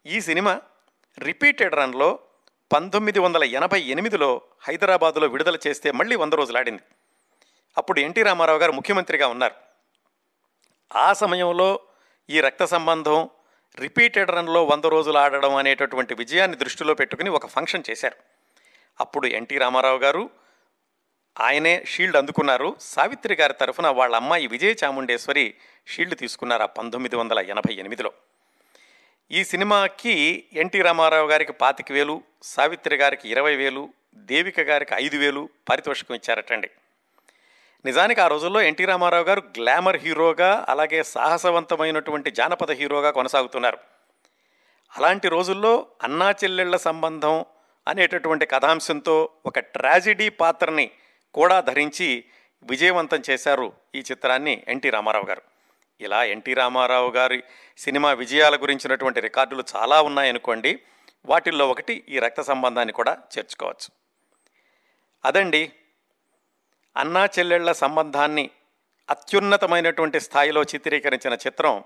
ఈ సినిమా రిపీటెడ్ రన్లో 1988లో హైదరాబాదులో విడుదల చేస్తే మళ్ళీ 100 రోజులు ఆడింది. అప్పుడు ఎన్టీ రామారావు గారు ముఖ్యమంత్రిగా ఉన్నారు. ఆ సమయంలో ఈ రక్త సంబంధం రిపీటెడ్ రన్లో 100 రోజులు ఆడడం అనేటటువంటి విజయాన్ని దృష్టిలో పెట్టుకుని ఒక ఫంక్షన్ చేశారు. అప్పుడు ఎన్టీ రామారావు గారు ఆయనే షీల్డ్ అందుకున్నారు. సావిత్రి గారి తరఫున వాళ్ళ అమ్మాయి విజయ చాముండేశ్వరి షీల్డ్ తీసుకున్నారు 1988లో. ఈ సినిమాకి ఎన్టీ రామారావు గారికి 25,000, సావిత్రి గారికి 20,000, దేవిక గారికి 5,000 పారితోషికం ఇచ్చారటండి. నిజానికి ఆ రోజుల్లో ఎన్టీ రామారావు గారు గ్లామర్ హీరోగా, అలాగే సాహసవంతమైనటువంటి జానపద హీరోగా కొనసాగుతున్నారు. అలాంటి రోజుల్లో అన్నా చెల్లెళ్ల సంబంధం అనేటటువంటి కథాంశంతో ఒక ట్రాజిడీ పాత్రని కూడా ధరించి విజయవంతం చేశారు ఈ చిత్రాన్ని ఎన్టీ రామారావు గారు. ఇలా ఎన్టీ రామారావు గారి సినిమా విజయాల గురించినటువంటి రికార్డులు చాలా ఉన్నాయనుకోండి. వాటిల్లో ఒకటి ఈ రక్త సంబంధాన్ని కూడా చేర్చుకోవచ్చు. అదండి అన్నా చెల్లెళ్ల సంబంధాన్ని అత్యున్నతమైనటువంటి స్థాయిలో చిత్రీకరించిన చిత్రం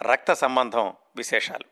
రక్త సంబంధం విశేషాలు.